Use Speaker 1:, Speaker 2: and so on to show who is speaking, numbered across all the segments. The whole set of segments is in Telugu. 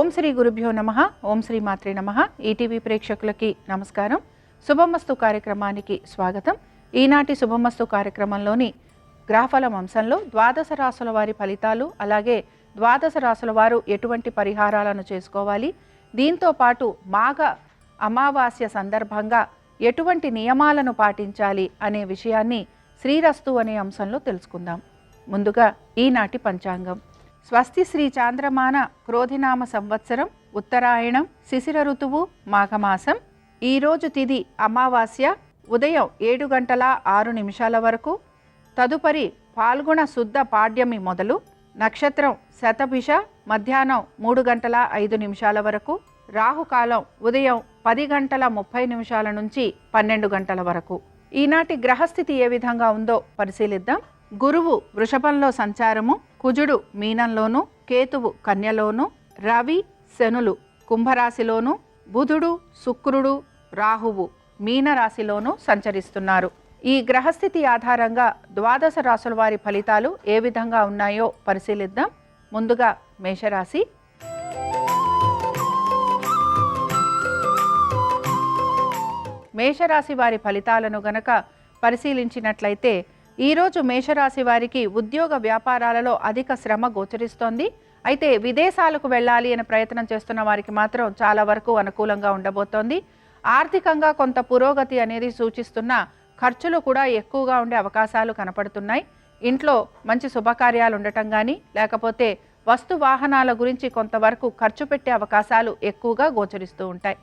Speaker 1: ఓం శ్రీ గురుభ్యో నమః. ఓం శ్రీ మాత్రే నమః. ఈటీవీ ప్రేక్షకులకి నమస్కారం. శుభమస్తు కార్యక్రమానికి స్వాగతం. ఈనాటి శుభమస్తు కార్యక్రమంలోని గ్రహఫలం అంశంలో ద్వాదశ రాశుల వారి ఫలితాలు, అలాగే ద్వాదశ రాశుల వారు ఎటువంటి పరిహారాలను చేసుకోవాలి, దీంతో పాటు మాఘ అమావాస్య సందర్భంగా ఎటువంటి నియమాలను పాటించాలి అనే విషయాన్ని శ్రీరస్తు అనే అంశంలో తెలుసుకుందాం. ముందుగా ఈనాటి పంచాంగం. స్వస్తి శ్రీ చాంద్రమాన క్రోధినామ సంవత్సరం, ఉత్తరాయణం, శిశిర ఋతువు, మాఘమాసం. ఈరోజు తిథి అమావాస్య, ఉదయం 7:06 వరకు. తదుపరి పాల్గొన శుద్ధ పాడ్యమి మొదలు. నక్షత్రం శతభిష, మధ్యాహ్నం 3:05 వరకు. రాహుకాలం ఉదయం 10:30 నుంచి 12 వరకు. ఈనాటి గ్రహస్థితి ఏ విధంగా ఉందో పరిశీలిద్దాం. గురువు వృషభంలో సంచారము, కుజుడు మీనంలోను, కేతువు కన్యలోను, రవి శనులు కుంభరాశిలోను, బుధుడు శుక్రుడు రాహువు మీనరాశిలోను సంచరిస్తున్నారు. ఈ గ్రహస్థితి ఆధారంగా ద్వాదశ రాశుల వారి ఫలితాలు ఏ విధంగా ఉన్నాయో పరిశీలిద్దాం. ముందుగా మేషరాశి. మేషరాశి వారి ఫలితాలను గనక పరిశీలించినట్లయితే ఈరోజు మేషరాశి వారికి ఉద్యోగ వ్యాపారాలలో అధిక శ్రమ గోచరిస్తోంది. అయితే విదేశాలకు వెళ్ళాలి అనే ప్రయత్నం చేస్తున్న వారికి మాత్రం చాలా వరకు అనుకూలంగా ఉండబోతోంది. ఆర్థికంగా కొంత పురోగతి అనేది సూచిస్తున్న ఖర్చులు కూడా ఎక్కువగా ఉండే అవకాశాలు కనపడుతున్నాయి. ఇంట్లో మంచి శుభకార్యాలు ఉండటం కానీ, లేకపోతే వస్తు వాహనాల గురించి కొంతవరకు ఖర్చు పెట్టే అవకాశాలు ఎక్కువగా గోచరిస్తూ ఉంటాయి.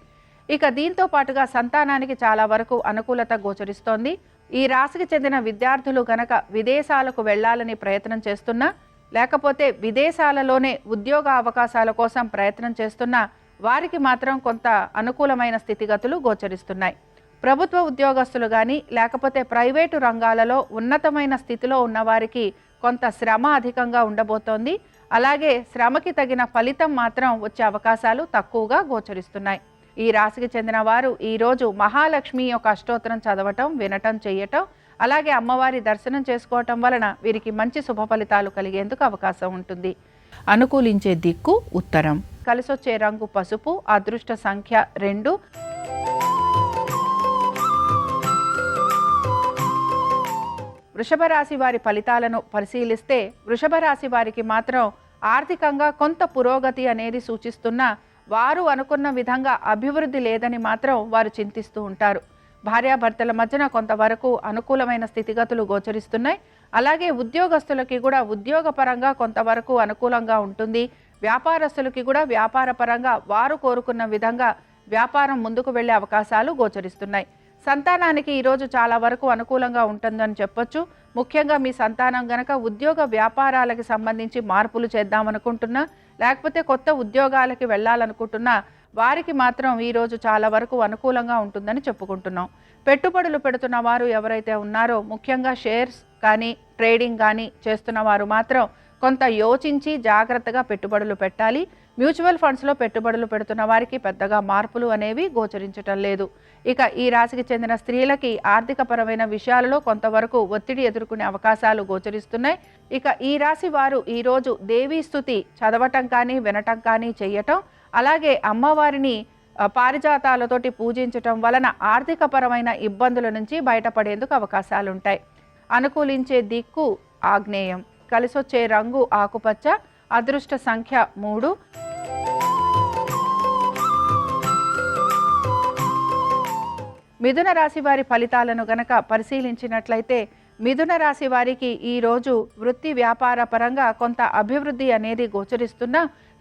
Speaker 1: ఇక దీంతో పాటుగా సంతానానికి చాలా వరకు అనుకూలత గోచరిస్తోంది. ఈ రాశికి చెందిన విద్యార్థులు గనక విదేశాలకు వెళ్ళాలని ప్రయత్నం చేస్తున్నా, లేకపోతే విదేశాలలోనే ఉద్యోగ అవకాశాల కోసం ప్రయత్నం చేస్తున్నా వారికి మాత్రం కొంత అనుకూలమైన స్థితిగతులు గోచరిస్తున్నాయి. ప్రభుత్వ ఉద్యోగస్తులు కానీ, లేకపోతే ప్రైవేటు రంగాలలో ఉన్నతమైన స్థితిలో ఉన్నవారికి కొంత శ్రమ అధికంగా ఉండబోతోంది. అలాగే శ్రమకి తగిన ఫలితం మాత్రం వచ్చే అవకాశాలు తక్కువగా గోచరిస్తున్నాయి. ఈ రాశికి చెందిన వారు ఈరోజు మహాలక్ష్మి యొక్క అష్టోత్తరం చదవటం, వినటం, చేయటం, అలాగే అమ్మవారి దర్శనం చేసుకోవటం వలన వీరికి మంచి శుభ ఫలితాలు కలిగేందుకు అవకాశం ఉంటుంది. అనుకూలించే దిక్కు ఉత్తరం. కలిసొచ్చే రంగు పసుపు. అదృష్ట సంఖ్య 2. వృషభ రాశి వారి ఫలితాలను పరిశీలిస్తే వృషభ రాశి వారికి మాత్రం ఆర్థికంగా కొంత పురోగతి అనేది సూచిస్తున్న వారు అనుకున్న విధంగా అభివృద్ధి లేదని మాత్రం వారు చింతిస్తూ ఉంటారు. భార్యాభర్తల మధ్యన కొంతవరకు అనుకూలమైన స్థితిగతులు గోచరిస్తున్నాయి. అలాగే ఉద్యోగస్తులకి కూడా ఉద్యోగపరంగా కొంతవరకు అనుకూలంగా ఉంటుంది. వ్యాపారస్తులకి కూడా వ్యాపారపరంగా వారు కోరుకున్న విధంగా వ్యాపారం ముందుకు వెళ్ళే అవకాశాలు గోచరిస్తున్నాయి. సంతానానికి ఈరోజు చాలా వరకు అనుకూలంగా ఉంటుందని చెప్పొచ్చు. ముఖ్యంగా మీ సంతానం గనక ఉద్యోగ వ్యాపారాలకు సంబంధించి మార్పులు చేద్దామనుకుంటున్నా, లేకపోతే కొత్త ఉద్యోగాలకి వెళ్ళాలనుకుంటున్నా వారికి మాత్రం ఈరోజు చాలా వరకు అనుకూలంగా ఉంటుందని చెప్పుకుంటున్నాం. పెట్టుబడులు పెడుతున్న వారు ఎవరైతే ఉన్నారో, ముఖ్యంగా షేర్స్ కానీ ట్రేడింగ్ కానీ చేస్తున్న వారు మాత్రం కొంత యోచించి జాగ్రత్తగా పెట్టుబడులు పెట్టాలి. మ్యూచువల్ ఫండ్స్లో పెట్టుబడులు పెడుతున్న వారికి పెద్దగా మార్పులు అనేవి గోచరించటం లేదు. ఇక ఈ రాశికి చెందిన స్త్రీలకి ఆర్థికపరమైన విషయాలలో కొంతవరకు ఒత్తిడి ఎదుర్కొనే అవకాశాలు గోచరిస్తున్నాయి. ఇక ఈ రాశి వారు ఈరోజు దేవీ స్తుతి చదవటం కానీ, వినటం కానీ చేయటం, అలాగే అమ్మవారిని పారిజాతాలతోటి పూజించటం వలన ఆర్థికపరమైన ఇబ్బందుల నుంచి బయటపడేందుకు అవకాశాలుంటాయి. అనుకూలించే దిక్కు ఆగ్నేయం. కలిసొచ్చే రంగు ఆకుపచ్చ. అదృష్ట సంఖ్య 3. మిథున రాశి వారి ఫలితాలను గనక పరిశీలించినట్లయితే మిథున రాశి వారికి ఈరోజు వృత్తి వ్యాపార పరంగా కొంత అభివృద్ధి అనేది గోచరిస్తున్న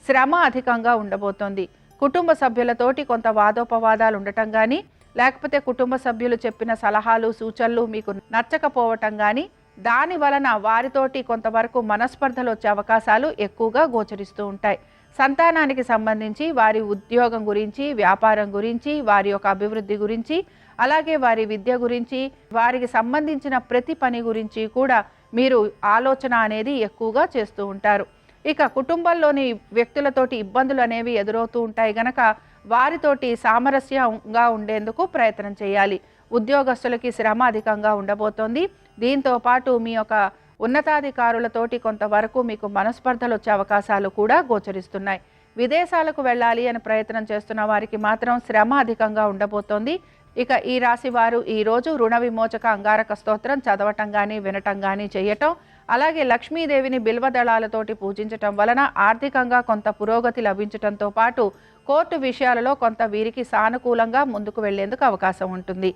Speaker 1: శ్రమ అధికంగా ఉండబోతోంది. కుటుంబ సభ్యులతోటి కొంత వాదోపవాదాలు ఉండటం కానీ, లేకపోతే కుటుంబ సభ్యులు చెప్పిన సలహాలు సూచనలు మీకు నచ్చకపోవటం కానీ, దాని వలన వారితోటి కొంతవరకు మనస్పర్ధలు వచ్చే అవకాశాలు ఎక్కువగా గోచరిస్తూ ఉంటాయి. సంతానానికి సంబంధించి వారి ఉద్యోగం గురించి, వ్యాపారం గురించి, వారి యొక్క అభివృద్ధి గురించి, అలాగే వారి విద్య గురించి, వారికి సంబంధించిన ప్రతి పని గురించి కూడా మీరు ఆలోచన అనేది ఎక్కువగా చేస్తూ ఉంటారు. ఇక కుటుంబంలోని వ్యక్తులతోటి ఇబ్బందులు అనేవి ఎదురవుతూ ఉంటాయి గనక వారితోటి సామరస్యంగా ఉండేందుకు ప్రయత్నం చేయాలి. ఉద్యోగస్తులకి శ్రమ అధికంగా ఉండబోతోంది. దీంతో పాటు మీ యొక్క ఉన్నతాధికారులతోటి కొంతవరకు మీకు మనస్పర్ధలు వచ్చే అవకాశాలు కూడా గోచరిస్తున్నాయి. విదేశాలకు వెళ్ళాలి అని ప్రయత్నం చేస్తున్న వారికి మాత్రం శ్రమ అధికంగా ఉండబోతోంది. ఇక ఈ రాశి వారు ఈరోజు రుణ విమోచక అంగారక స్తోత్రం చదవటం కానీ వినటం కానీ చేయటం, అలాగే లక్ష్మీదేవిని బిల్వదళాలతోటి పూజించటం వలన ఆర్థికంగా కొంత పురోగతి లభించటంతో పాటు కోర్టు విషయాలలో కొంత వీరికి సానుకూలంగా ముందుకు వెళ్లేందుకు అవకాశం ఉంటుంది.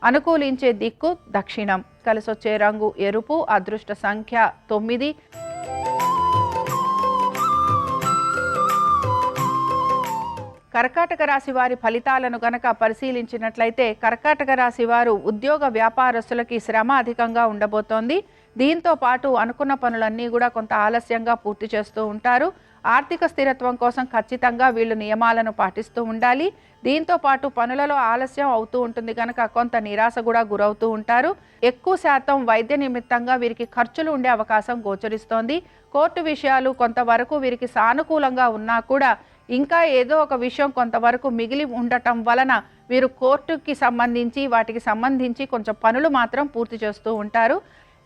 Speaker 1: అనుకూలించే దిక్కు దక్షిణం. కలిసొచ్చే రంగు ఎరుపు. అదృష్ట సంఖ్య 9. కర్కాటక రాశి వారి ఫలితాలను గనక పరిశీలించినట్లయితే కర్కాటక రాశి వారు ఉద్యోగ వ్యాపారస్తులకి శ్రమ అధికంగా ఉండబోతోంది. దీంతో పాటు అనుకున్న పనులన్నీ కూడా కొంత ఆలస్యంగా పూర్తి చేస్తూ ఉంటారు. ఆర్థిక స్థిరత్వం కోసం ఖచ్చితంగా వీళ్ళు నియమాలను పాటిస్తూ ఉండాలి. దీంతో పాటు పనులలో ఆలస్యం అవుతూ ఉంటుంది కనుక కొంత నిరాశ కూడా గురవుతూ ఉంటారు. ఎక్కువ శాతం వైద్య నిమిత్తంగా వీరికి ఖర్చులు ఉండే అవకాశం గోచరిస్తోంది. కోర్టు విషయాలు కొంతవరకు వీరికి సానుకూలంగా ఉన్నా కూడా ఇంకా ఏదో ఒక విషయం కొంతవరకు మిగిలి ఉండటం వలన వీరు కోర్టుకి సంబంధించి వాటికి సంబంధించి కొంచెం పనులు మాత్రం పూర్తి చేస్తూ ఉంటారు.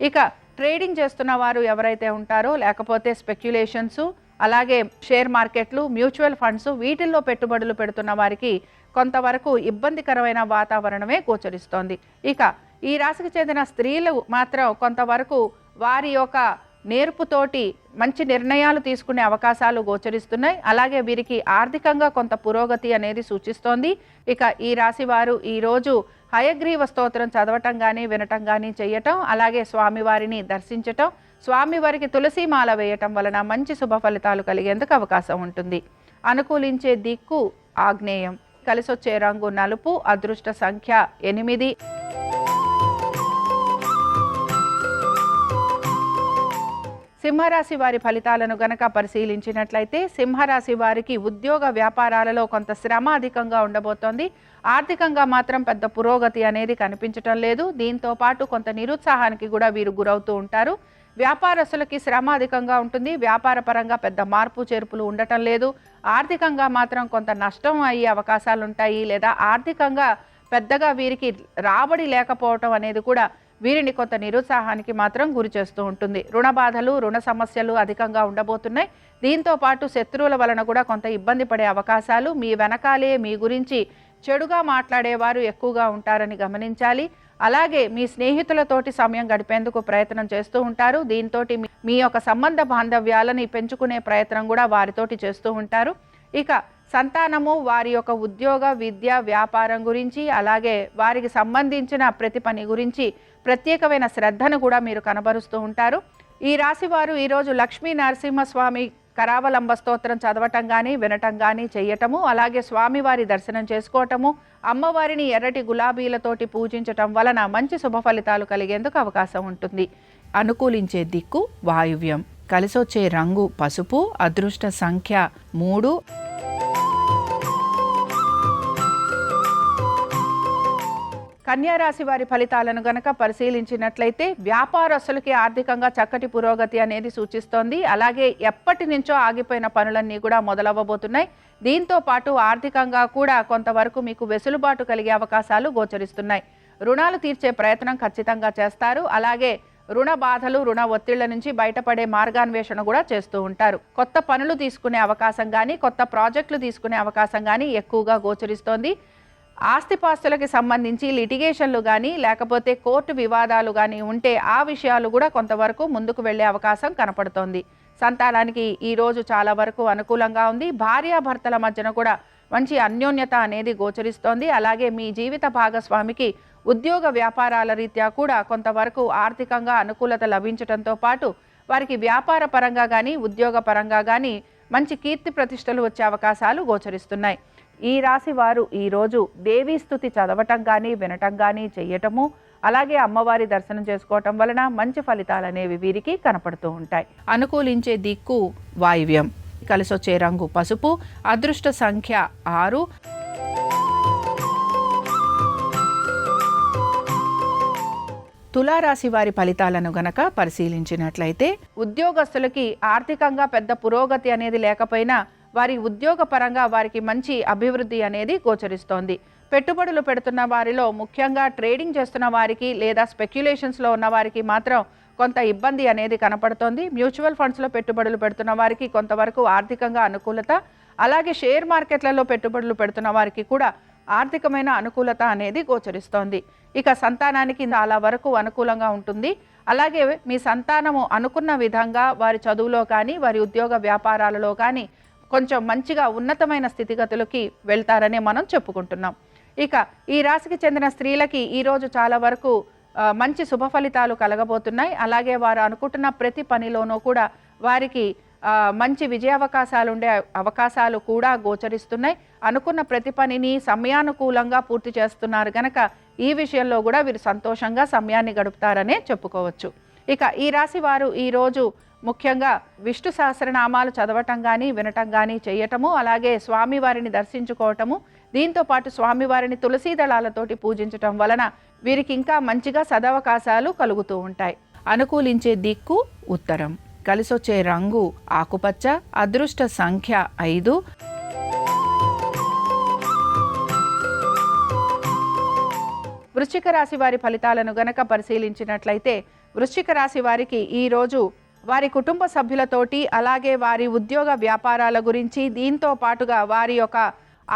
Speaker 1: ఇక ట్రేడింగ్ చేస్తున్న వారు ఎవరైతే ఉంటారో, లేకపోతే స్పెక్యులేషన్స్, అలాగే షేర్ మార్కెట్లు, మ్యూచువల్ ఫండ్స్ వీటిల్లో పెట్టుబడులు పెడుతున్న వారికి కొంతవరకు ఇబ్బందికరమైన వాతావరణమే గోచరిస్తోంది. ఇక ఈ రాశికి చెందిన స్త్రీలు మాత్రం కొంతవరకు వారి యొక్క నేర్పుతోటి మంచి నిర్ణయాలు తీసుకునే అవకాశాలు గోచరిస్తున్నాయి. అలాగే వీరికి ఆర్థికంగా కొంత పురోగతి అనేది సూచిస్తోంది. ఇక ఈ రాశి వారు ఈరోజు హయగ్రీవ స్తోత్రం చదవటం కానీ వినటం కానీ చేయటం, అలాగే స్వామివారిని దర్శించటం, స్వామివారికి తులసీమాల వేయటం వలన మంచి శుభ ఫలితాలు కలిగేందుకు అవకాశం ఉంటుంది. అనుకూలించే దిక్కు ఆగ్నేయం. కలిసొచ్చే రంగు నలుపు. అదృష్ట సంఖ్య 8. సింహరాశి వారి ఫలితాలను గనక పరిశీలించినట్లయితే సింహరాశి వారికి ఉద్యోగ వ్యాపారాలలో కొంత శ్రమ అధికంగా ఉండబోతోంది. ఆర్థికంగా మాత్రం పెద్ద పురోగతి అనేది కనిపించటం లేదు. దీంతో పాటు కొంత నిరుత్సాహానికి కూడా వీరు గురవుతూ ఉంటారు. వ్యాపారస్తులకి శ్రమ అధికంగా ఉంటుంది. వ్యాపార పరంగా పెద్ద మార్పు చేర్పులు ఉండటం లేదు. ఆర్థికంగా మాత్రం కొంత నష్టం అయ్యే అవకాశాలు ఉంటాయి. లేదా ఆర్థికంగా పెద్దగా వీరికి రాబడి లేకపోవటం అనేది కూడా వీరిని కొంత నిరుత్సాహానికి మాత్రం గురి చేస్తూ ఉంటుంది. రుణ బాధలు, రుణ సమస్యలు అధికంగా ఉండబోతున్నాయి. దీంతో పాటు శత్రువుల వలన కూడా కొంత ఇబ్బంది పడే అవకాశాలు, మీ వెనకాలే మీ గురించి చెడుగా మాట్లాడేవారు ఎక్కువగా ఉంటారని గమనించాలి. అలాగే మీ స్నేహితులతోటి సమయం గడిపేందుకు ప్రయత్నం చేస్తూ ఉంటారు. దీంతో మీ యొక్క సంబంధ బాంధవ్యాలని పెంచుకునే ప్రయత్నం కూడా వారితోటి చేస్తూ ఉంటారు. ఇక సంతానము, వారి యొక్క ఉద్యోగ, విద్య, వ్యాపారం గురించి, అలాగే వారికి సంబంధించిన ప్రతి పని గురించి ప్రత్యేకమైన శ్రద్ధను కూడా మీరు కనబరుస్తూ ఉంటారు. ఈ రాశి వారు ఈరోజు లక్ష్మీ నరసింహస్వామి కరావలంబ స్తోత్రం చదవటం కానీ వినటం కానీ చేయటము, అలాగే స్వామివారి దర్శనం చేసుకోవటము, అమ్మవారిని ఎర్రటి గులాబీలతోటి పూజించటం వలన మంచి శుభ ఫలితాలు కలిగేందుకు అవకాశం ఉంటుంది. అనుకూలించే దిక్కు వాయువ్యం. కలిసొచ్చే రంగు పసుపు. అదృష్ట సంఖ్య 3. కన్యారాశి వారి ఫలితాలను గనక పరిశీలించినట్లయితే వ్యాపారస్తులకి ఆర్థికంగా చక్కటి పురోగతి అనేది సూచిస్తోంది. అలాగే ఎప్పటి నుంచో ఆగిపోయిన పనులన్నీ కూడా మొదలవ్వబోతున్నాయి. దీంతో పాటు ఆర్థికంగా కూడా కొంతవరకు మీకు వెసులుబాటు కలిగే అవకాశాలు గోచరిస్తున్నాయి. రుణాలు తీర్చే ప్రయత్నం ఖచ్చితంగా చేస్తారు. అలాగే రుణ బాధలు, రుణ ఒత్తిళ్ల నుంచి బయటపడే మార్గాన్వేషణ కూడా చేస్తూ ఉంటారు. కొత్త పనులు తీసుకునే అవకాశం కానీ, కొత్త ప్రాజెక్టులు తీసుకునే అవకాశం కానీ ఎక్కువగా గోచరిస్తోంది. ఆస్తిపాస్తులకి సంబంధించి లిటిగేషన్లు కానీ, లేకపోతే కోర్టు వివాదాలు కానీ ఉంటే ఆ విషయాలు కూడా కొంతవరకు ముందుకు వెళ్ళే అవకాశం కనపడుతోంది. సంతానానికి ఈరోజు చాలా వరకు అనుకూలంగా ఉంది. భార్యాభర్తల మధ్యన కూడా మంచి అన్యోన్యత అనేది గోచరిస్తోంది. అలాగే మీ జీవిత భాగస్వామికి ఉద్యోగ వ్యాపారాల రీత్యా కూడా కొంతవరకు ఆర్థికంగా అనుకూలత లభించడంతో పాటు వారికి వ్యాపార పరంగా కానీ, ఉద్యోగ పరంగా కానీ మంచి కీర్తి ప్రతిష్టలు వచ్చే అవకాశాలు గోచరిస్తున్నాయి. ఈ రాశి వారు ఈరోజు దేవీ స్తుతి చదవటం కానీ వినటం కానీ చేయటము, అలాగే అమ్మవారి దర్శనం చేసుకోవటం వలన మంచి ఫలితాలు అనేవి వీరికి కనపడుతూ ఉంటాయి. అనుకూలించే దిక్కు వాయువ్యం. కలిసొచ్చే రంగు పసుపు. అదృష్ట సంఖ్య 6. తులారాశి వారి ఫలితాలను గనక పరిశీలించినట్లయితే ఉద్యోగస్తులకి ఆర్థికంగా పెద్ద పురోగతి అనేది లేకపోయినా వారి ఉద్యోగ పరంగా వారికి మంచి అభివృద్ధి అనేది గోచరిస్తోంది. పెట్టుబడులు పెడుతున్న వారిలో ముఖ్యంగా ట్రేడింగ్ చేస్తున్న వారికి లేదా స్పెక్యులేషన్స్లో ఉన్న వారికి మాత్రం కొంత ఇబ్బంది అనేది కనపడుతోంది. మ్యూచువల్ ఫండ్స్లో పెట్టుబడులు పెడుతున్న వారికి కొంతవరకు ఆర్థికంగా అనుకూలత, అలాగే షేర్ మార్కెట్లలో పెట్టుబడులు పెడుతున్న వారికి కూడా ఆర్థికమైన అనుకూలత అనేది గోచరిస్తోంది. ఇక సంతానానికి చాలా వరకు అనుకూలంగా ఉంటుంది. అలాగే మీ సంతానము అనుకున్న విధంగా వారి చదువులో కానీ వారి ఉద్యోగ వ్యాపారాలలో కానీ కొంచెం మంచిగా ఉన్నతమైన స్థితిగతులకి వెళ్తారనే మనం చెప్పుకుంటున్నాం. ఇక ఈ రాశికి చెందిన స్త్రీలకి ఈరోజు చాలా వరకు మంచి శుభ ఫలితాలు కలగబోతున్నాయి. అలాగే వారు అనుకుంటున్న ప్రతి పనిలోనూ కూడా వారికి మంచి విజయావకాశాలు ఉండే అవకాశాలు కూడా గోచరిస్తున్నాయి. అనుకున్న ప్రతి పనిని సమయానుకూలంగా పూర్తి చేస్తున్నారు కనుక ఈ విషయంలో కూడా వీరు సంతోషంగా సమయాన్ని గడుపుతారనే చెప్పుకోవచ్చు. ఇక ఈ రాశి వారు ఈరోజు ముఖ్యంగా విష్ణు సహస్రనామాలు చదవటం కానీ వినటం కానీ చేయటము, అలాగే స్వామివారిని దర్శించుకోవటము, దీంతో పాటు స్వామివారిని తులసీ దళాలతోటి పూజించటం వలన వీరికి ఇంకా మంచిగా సదవకాశాలు కలుగుతూ ఉంటాయి. అనుకూలించే దిక్కు ఉత్తరం. కలిసొచ్చే రంగు ఆకుపచ్చ. అదృష్ట సంఖ్య 5. వృశ్చిక రాశి వారి ఫలితాలను గనక పరిశీలించినట్లయితే వృశ్చిక రాశి వారికి ఈరోజు వారి కుటుంబ సభ్యులతోటి, అలాగే వారి ఉద్యోగ వ్యాపారాల గురించి, దీంతో పాటుగా వారి యొక్క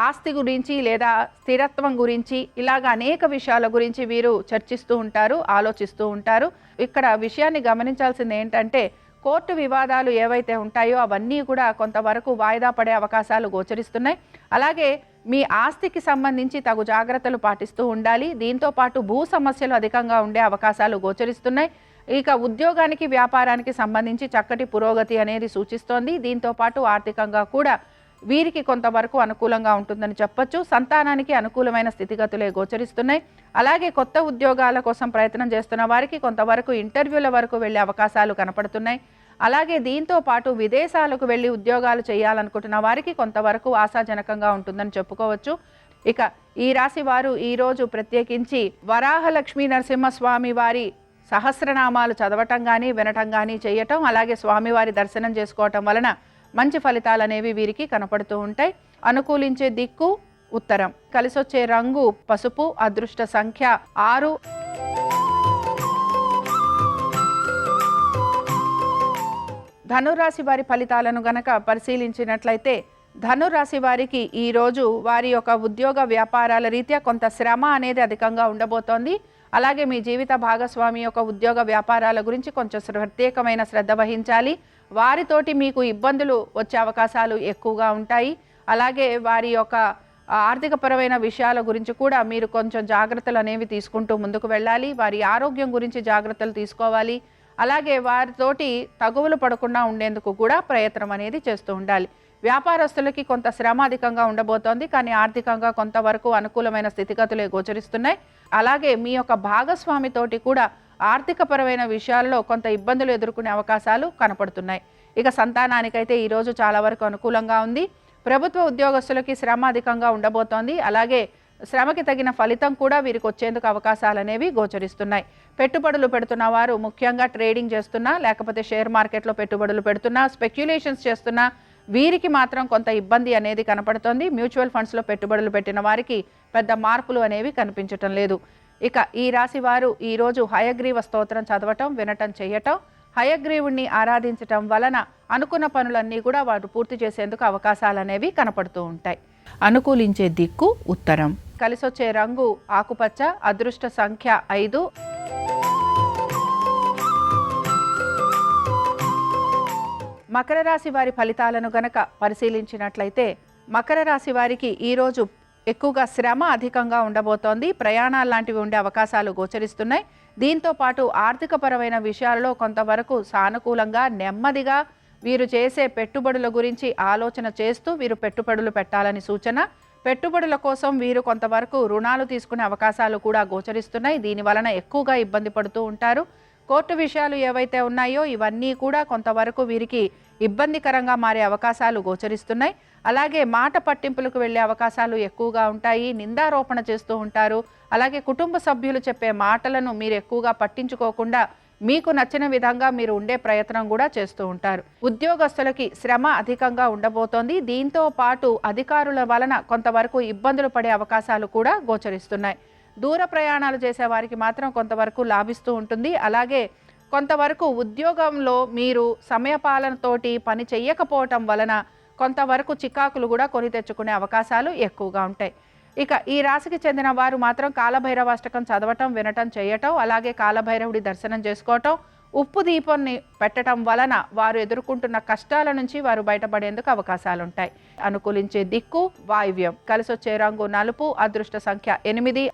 Speaker 1: ఆస్తి గురించి లేదా స్థిరత్వం గురించి ఇలాగ అనేక విషయాల గురించి వీరు చర్చిస్తూ ఉంటారు, ఆలోచిస్తూ ఉంటారు. ఇక్కడ విషయాన్ని గమనించాల్సింది ఏంటంటే కోర్టు వివాదాలు ఏవైతే ఉంటాయో అవన్నీ కూడా కొంతవరకు వాయిదా పడే అవకాశాలు గోచరిస్తున్నాయి. అలాగే మీ ఆస్తికి సంబంధించి తగు జాగ్రత్తలు పాటిస్తూ ఉండాలి. దీంతో పాటు భూ సమస్యలు అధికంగా ఉండే అవకాశాలు గోచరిస్తున్నాయి. ఇక ఉద్యోగానికి వ్యాపారానికి సంబంధించి చక్కటి పురోగతి అనేది సూచిస్తోంది. దీంతో పాటు ఆర్థికంగా కూడా వీరికి కొంతవరకు అనుకూలంగా ఉంటుందని చెప్పొచ్చు. సంతానానికి అనుకూలమైన స్థితిగతులే గోచరిస్తున్నాయి. అలాగే కొత్త ఉద్యోగాల కోసం ప్రయత్నం చేస్తున్న వారికి కొంతవరకు ఇంటర్వ్యూల వరకు వెళ్ళే అవకాశాలు కనపడుతున్నాయి. అలాగే దీంతో పాటు విదేశాలకు వెళ్ళి ఉద్యోగాలు చేయాలనుకుంటున్న వారికి కొంతవరకు ఆశాజనకంగా ఉంటుందని చెప్పుకోవచ్చు. ఇక ఈ రాశి వారు ఈరోజు ప్రత్యేకించి వరాహలక్ష్మీ నరసింహస్వామి వారి సహస్రనామాలు చదవటం కానీ వినటం కానీ చేయటం, అలాగే స్వామివారి దర్శనం చేసుకోవటం వలన మంచి ఫలితాలు అనేవి వీరికి కనపడుతూ ఉంటాయి. అనుకూలించే దిక్కు ఉత్తరం. కలిసొచ్చే రంగు పసుపు. అదృష్ట సంఖ్య 6. ధనురాశి వారి ఫలితాలను గనక పరిశీలించినట్లయితే ధనురాశి వారికి ఈరోజు వారి యొక్క ఉద్యోగ వ్యాపారాల రీత్యా కొంత శ్రమ అనేది అధికంగా ఉండబోతోంది. అలాగే మీ జీవిత భాగస్వామి యొక్క ఉద్యోగ వ్యాపారాల గురించి కొంచెం ప్రత్యేకమైన శ్రద్ధ వహించాలి. వారితోటి మీకు ఇబ్బందులు వచ్చే అవకాశాలు ఎక్కువగా ఉంటాయి. అలాగే వారి యొక్క ఆర్థికపరమైన విషయాల గురించి కూడా మీరు కొంచెం జాగ్రత్తలు అనేవి తీసుకుంటూ ముందుకు వెళ్ళాలి. వారి ఆరోగ్యం గురించి జాగ్రత్తలు తీసుకోవాలి. అలాగే వారితోటి తగువులు పడకుండా ఉండేందుకు కూడా ప్రయత్నం అనేది చేస్తూ ఉండాలి. వ్యాపారస్తులకి కొంత శ్రమ అధికంగా ఉండబోతోంది, కానీ ఆర్థికంగా కొంతవరకు అనుకూలమైన స్థితిగతులే గోచరిస్తున్నాయి. అలాగే మీ యొక్క భాగస్వామితోటి కూడా ఆర్థికపరమైన విషయాల్లో కొంత ఇబ్బందులు ఎదుర్కొనే అవకాశాలు కనపడుతున్నాయి. ఇక సంతానానికైతే ఈరోజు చాలా వరకు అనుకూలంగా ఉంది. ప్రభుత్వ ఉద్యోగస్తులకి శ్రమ అధికంగా ఉండబోతోంది. అలాగే శ్రమకి తగిన ఫలితం కూడా వీరికి వచ్చేందుకు అవకాశాలు అనేవి గోచరిస్తున్నాయి. పెట్టుబడులు పెడుతున్న వారు ముఖ్యంగా ట్రేడింగ్ చేస్తున్నా, లేకపోతే షేర్ మార్కెట్లో పెట్టుబడులు పెడుతున్నా, స్పెక్యులేషన్స్ చేస్తున్నా వీరికి మాత్రం కొంత ఇబ్బంది అనేది కనపడుతోంది. మ్యూచువల్ ఫండ్స్లో పెట్టుబడులు పెట్టిన వారికి పెద్ద మార్పులు అనేవి కనిపించటం లేదు. ఇక ఈ రాశి వారు ఈరోజు హయగ్రీవ స్తోత్రం చదవటం, వినటం, చేయటం, హయగ్రీవుణ్ణి ఆరాధించటం వలన అనుకున్న పనులన్నీ కూడా వారు పూర్తి చేసేందుకు అవకాశాలు అనేవి కనపడుతూ ఉంటాయి. అనుకూలించే దిక్కు ఉత్తరం. కలిసొచ్చే రంగు ఆకుపచ్చ. అదృష్ట సంఖ్య 5. మకర రాశి వారి ఫలితాలను గనక పరిశీలించినట్లయితే మకర రాశి వారికి ఈరోజు ఎక్కువగా శ్రమ అధికంగా ఉండబోతోంది. ప్రయాణాలు లాంటివి ఉండే అవకాశాలు గోచరిస్తున్నాయి. దీంతో పాటు ఆర్థికపరమైన విషయాల్లో కొంతవరకు సానుకూలంగా నెమ్మదిగా వీరు చేసే పెట్టుబడుల గురించి ఆలోచన చేస్తూ వీరు పెట్టుబడులు పెట్టాలని సూచన. పెట్టుబడుల కోసం వీరు కొంతవరకు రుణాలు తీసుకునే అవకాశాలు కూడా గోచరిస్తున్నాయి. దీని వలన ఎక్కువగా ఇబ్బంది పడుతూ ఉంటారు. కోర్టు విషయాలు ఏవైతే ఉన్నాయో ఇవన్నీ కూడా కొంతవరకు వీరికి ఇబ్బందికరంగా మారే అవకాశాలు గోచరిస్తున్నాయి. అలాగే మాట పట్టింపులకు వెళ్ళే అవకాశాలు ఎక్కువగా ఉంటాయి. నిందారోపణ చేస్తూ ఉంటారు. అలాగే కుటుంబ సభ్యులు చెప్పే మాటలను మీరు ఎక్కువగా పట్టించుకోకుండా మీకు నచ్చిన విధంగా మీరు ఉండే ప్రయత్నం కూడా చేస్తూ ఉంటారు. ఉద్యోగస్తులకి శ్రమ అధికంగా ఉండబోతోంది. దీంతో పాటు అధికారుల వలన కొంతవరకు ఇబ్బందులు పడే అవకాశాలు కూడా గోచరిస్తున్నాయి. దూర ప్రయాణాలు చేసే వారికి మాత్రం కొంతవరకు లాభిస్తూ ఉంటుంది. అలాగే కొంతవరకు ఉద్యోగంలో మీరు సమయపాలనతోటి పని చెయ్యకపోవటం వలన కొంతవరకు చికాకులు కూడా కొని తెచ్చుకునే అవకాశాలు ఎక్కువగా ఉంటాయి. ఇక ఈ రాశికి చెందిన వారు మాత్రం కాలభైరవాష్టకం చదవటం, వినటం, చేయటం, అలాగే కాలభైరవుడి దర్శనం చేసుకోవటం, ఉప్పు దీపాన్ని పెట్టడం వలన వారు ఎదుర్కొంటున్న కష్టాల నుంచి వారు బయటపడేందుకు అవకాశాలుంటాయి. అనుకూలించే దిక్కు వాయువ్యం. కలిసొచ్చే రంగు నలుపు. అదృష్ట సంఖ్య 8.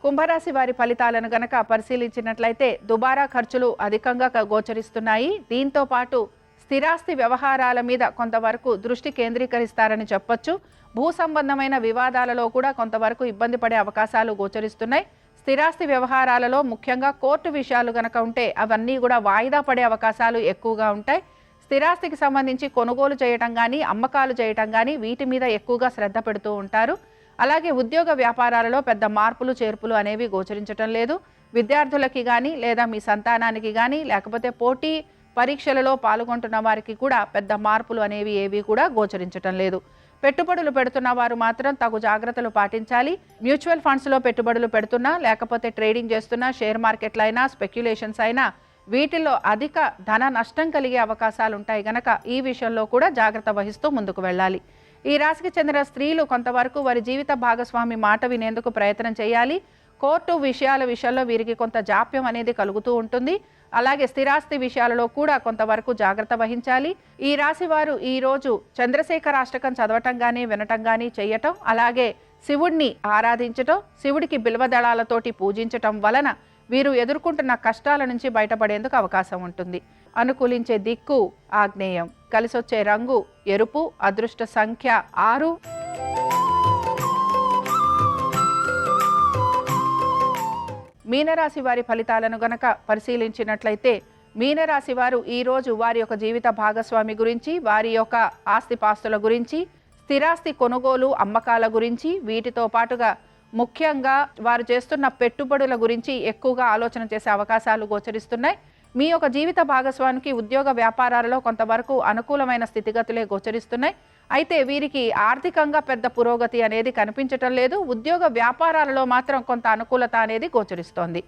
Speaker 1: కుంభరాశి వారి ఫలితాలను గనక పరిశీలించినట్లయితే దుబారా ఖర్చులు అధికంగా గోచరిస్తున్నాయి. దీంతో పాటు స్థిరాస్తి వ్యవహారాల మీద కొంతవరకు దృష్టి కేంద్రీకరిస్తారని చెప్పొచ్చు. భూ సంబంధమైన వివాదాలలో కూడా కొంతవరకు ఇబ్బంది పడే అవకాశాలు గోచరిస్తున్నాయి. స్థిరాస్తి వ్యవహారాలలో ముఖ్యంగా కోర్టు విషయాలు గనక ఉంటే అవన్నీ కూడా వాయిదా పడే అవకాశాలు ఎక్కువగా ఉంటాయి. స్థిరాస్తికి సంబంధించి కొనుగోలు చేయటం కానీ, అమ్మకాలు చేయటం కానీ వీటి మీద ఎక్కువగా శ్రద్ధ పెడుతూ ఉంటారు. అలాగే ఉద్యోగ వ్యాపారాలలో పెద్ద మార్పులు చేర్పులు అనేవి గోచరించటం లేదు. విద్యార్థులకి కానీ లేదా మీ సంతానానికి కానీ లేకపోతే పోటీ పరీక్షలలో పాల్గొంటున్న వారికి కూడా పెద్ద మార్పులు అనేవి ఏవి కూడా గోచరించటం లేదు. పెట్టుబడులు పెడుతున్న వారు మాత్రం తగు జాగ్రత్తలు పాటించాలి. మ్యూచువల్ ఫండ్స్లో పెట్టుబడులు పెడుతున్నా, లేకపోతే ట్రేడింగ్ చేస్తున్నా, షేర్ మార్కెట్లు అయినా, స్పెక్యులేషన్స్ అయినా వీటిల్లో అధిక ధన నష్టం కలిగే అవకాశాలు ఉంటాయి గనక ఈ విషయంలో కూడా జాగ్రత్త వహిస్తూ ముందుకు వెళ్ళాలి. ఈ రాశికి చెందిన స్త్రీలు కొంతవరకు వారి జీవిత భాగస్వామి మాట వినేందుకు ప్రయత్నం చేయాలి. కోర్టు విషయంలో వీరికి కొంత జాప్యం అనేది కలుగుతూ ఉంటుంది. అలాగే స్థిరాస్తి విషయాలలో కూడా కొంతవరకు జాగ్రత్త వహించాలి. ఈ రాశి వారు ఈరోజు చంద్రశేఖరాష్టకం చదవటం కానీ, వినటం కానీ చేయటం, అలాగే శివుడిని ఆరాధించటం, శివుడికి బిల్వదళాలతోటి పూజించటం వలన వీరు ఎదుర్కొంటున్న కష్టాల నుంచి బయటపడేందుకు అవకాశం ఉంటుంది. అనుకూలించే దిక్కు ఆగ్నేయం. కలిసొచ్చే రంగు ఎరుపు. అదృష్ట సంఖ్య 6. మీనరాశి వారి ఫలితాలను గనక పరిశీలించినట్లయితే మీనరాశి వారు ఈరోజు వారి యొక్క జీవిత భాగస్వామి గురించి, వారి యొక్క ఆస్తిపాస్తుల గురించి, స్థిరాస్తి కొనుగోలు అమ్మకాల గురించి, వీటితో పాటుగా ముఖ్యంగా వారు చేస్తున్న పెట్టుబడుల గురించి ఎక్కువగా ఆలోచన చేసే అవకాశాలు గోచరిస్తున్నాయి. మీ యొక్క జీవిత భాగస్వామికి ఉద్యోగ వ్యాపారాలలో కొంతవరకు అనుకూలమైన స్థితిగతులే గోచరిస్తున్నాయి. అయితే వీరికి ఆర్థికంగా పెద్ద పురోగతి అనేది కనిపించటం లేదు. ఉద్యోగ వ్యాపారాలలో మాత్రం కొంత అనుకూలత అనేది గోచరిస్తోంది.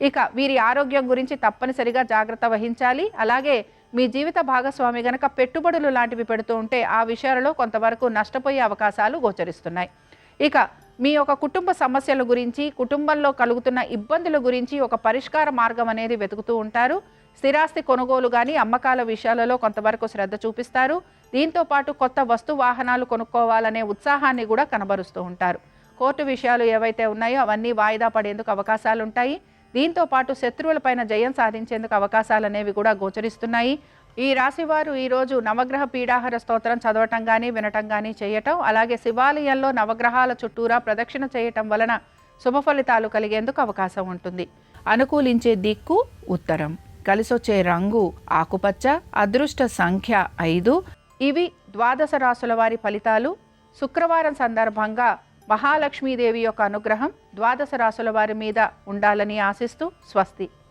Speaker 1: ఇక వీరి ఆరోగ్యం గురించి తప్పనిసరిగా జాగ్రత్త వహించాలి. అలాగే మీ జీవిత భాగస్వామి గనక పెట్టుబడులు లాంటివి పెడుతూ ఉంటే ఆ విషయాలలో కొంతవరకు నష్టపోయే అవకాశాలు గోచరిస్తున్నాయి. ఇక మీ యొక్క కుటుంబ సమస్యల గురించి, కుటుంబంలో కలుగుతున్న ఇబ్బందుల గురించి ఒక పరిష్కార మార్గం అనేది వెతుకుతూ ఉంటారు. స్థిరాస్తి కొనుగోలు కానీ, అమ్మకాల విషయాలలో కొంతవరకు శ్రద్ధ చూపిస్తారు. దీంతో పాటు కొత్త వస్తు వాహనాలు కొనుక్కోవాలనే ఉత్సాహాన్ని కూడా కనబరుస్తూ ఉంటారు. కోర్టు విషయాలు ఏవైతే ఉన్నాయో అవన్నీ వాయిదా పడేందుకు అవకాశాలు ఉంటాయి. దీంతో పాటు శత్రువులపైన జయం సాధించేందుకు అవకాశాలు అనేవి కూడా గోచరిస్తున్నాయి. ఈ రాశివారు ఈరోజు నవగ్రహ పీడాహార స్తోత్రం చదవటం కానీ, వినటం కానీ చేయటం, అలాగే శివాలయంలో నవగ్రహాల చుట్టూరా ప్రదక్షిణ చేయటం వలన శుభ ఫలితాలు కలిగేందుకు అవకాశం ఉంటుంది. అనుకూలించే దిక్కు ఉత్తరం. కలిసొచ్చే రంగు ఆకుపచ్చ. అదృష్ట సంఖ్య 5. ఇవి ద్వాదశ రాశుల వారి ఫలితాలు. శుక్రవారం సందర్భంగా మహాలక్ష్మీదేవి యొక్క అనుగ్రహం ద్వాదశ రాశుల వారి మీద ఉండాలని ఆశిస్తూ స్వస్తి.